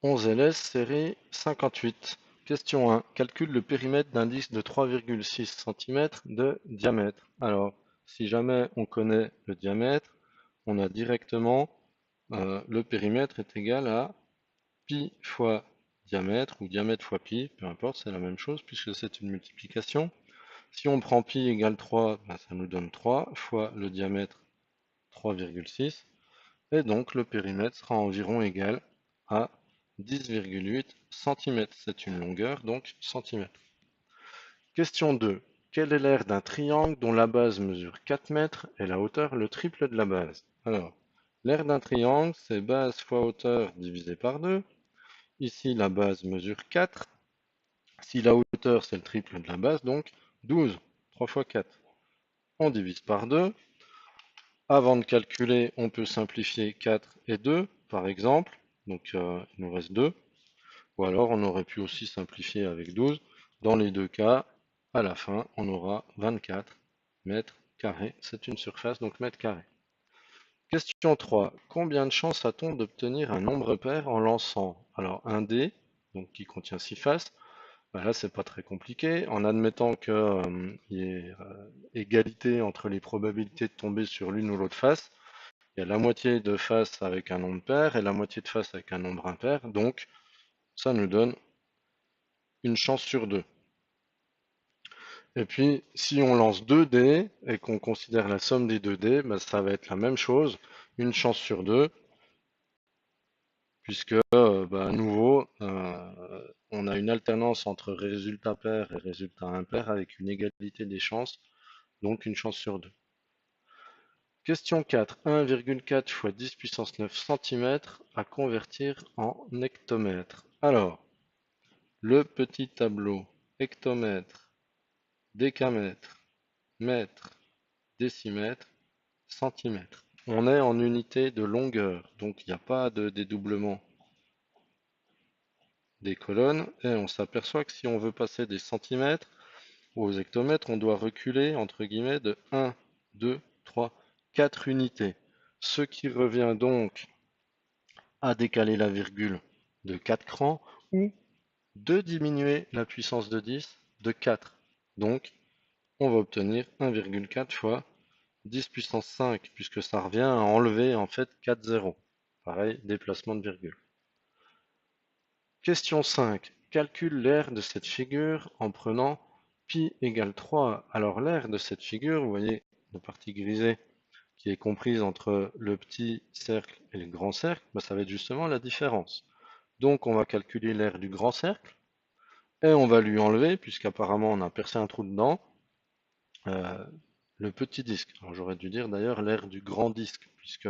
11 LS série 58. Question 1. Calcule le périmètre d'un disque de 3,6 cm de diamètre. Alors, si jamais on connaît le diamètre, on a directement le périmètre est égal à pi fois diamètre ou diamètre fois pi, peu importe, c'est la même chose puisque c'est une multiplication. Si on prend pi égale 3, ben, ça nous donne 3 fois le diamètre 3,6. Et donc le périmètre sera environ égal à 10,8 cm. C'est une longueur, donc centimètres. Question 2. Quel est l'aire d'un triangle dont la base mesure 4 mètres et la hauteur le triple de la base? Alors, l'aire d'un triangle, c'est base fois hauteur divisé par 2. Ici, la base mesure 4. Si la hauteur, c'est le triple de la base, donc 12. 3 fois 4. On divise par 2. Avant de calculer, on peut simplifier 4 et 2, par exemple. Donc, il nous reste 2. Ou alors, on aurait pu aussi simplifier avec 12. Dans les deux cas, à la fin, on aura 24 mètres carrés. C'est une surface, donc mètres carrés. Question 3. Combien de chances a-t-on d'obtenir un nombre pair en lançant alors un dé, donc qui contient 6 faces? Ben là, c'est pas très compliqué. En admettant qu'il y ait égalité entre les probabilités de tomber sur l'une ou l'autre face, il y a la moitié de faces avec un nombre pair et la moitié de faces avec un nombre impair. Donc, ça nous donne une chance sur 2. Et puis, si on lance 2 dés et qu'on considère la somme des 2 dés, ben, ça va être la même chose, une chance sur 2, puisque, ben, à nouveau, on a une alternance entre résultats pairs et résultats impairs avec une égalité des chances, donc une chance sur 2. Question 4. 1,4 fois 10 puissance 9 cm à convertir en hectomètre. Alors, le petit tableau hectomètre, décamètre, mètre, décimètre, centimètre. On est en unité de longueur, donc il n'y a pas de dédoublement des colonnes. Et on s'aperçoit que si on veut passer des centimètres aux hectomètres, on doit reculer entre guillemets de 1, 2, 3, 4 unités. Ce qui revient donc à décaler la virgule de 4 crans ou de diminuer la puissance de 10 de 4. Donc, on va obtenir 1,4 fois 10 puissance 5, puisque ça revient à enlever en fait 4 zéros. Pareil, déplacement de virgule. Question 5. Calcule l'aire de cette figure en prenant pi égale 3. Alors l'aire de cette figure, vous voyez la partie grisée qui est comprise entre le petit cercle et le grand cercle, ben, ça va être justement la différence. Donc on va calculer l'aire du grand cercle et on va lui enlever, puisqu'apparemment on a percé un trou dedans, le petit disque. Alors j'aurais dû dire d'ailleurs l'aire du grand disque, puisque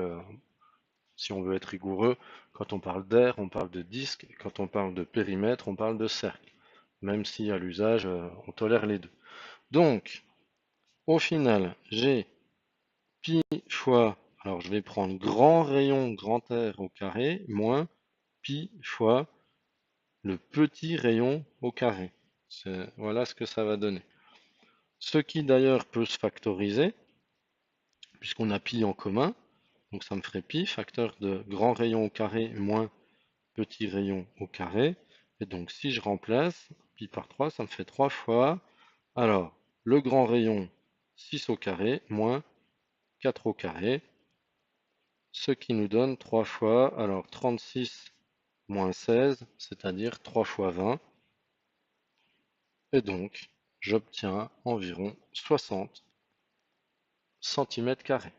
si on veut être rigoureux, quand on parle d'aire, on parle de disque, et quand on parle de périmètre, on parle de cercle. Même si à l'usage, on tolère les deux. Donc, au final, j'ai pi fois, alors je vais prendre grand rayon grand R au carré, moins pi fois le petit rayon au carré. Voilà ce que ça va donner. Ce qui d'ailleurs peut se factoriser, puisqu'on a pi en commun. Donc ça me ferait pi, facteur de grand rayon au carré moins petit rayon au carré. Et donc si je remplace pi par 3, ça me fait 3 fois, alors le grand rayon 6 au carré moins 4 au carré, ce qui nous donne 3 fois, alors 36 moins 16, c'est-à-dire 3 fois 20. Et donc j'obtiens environ 60 cm².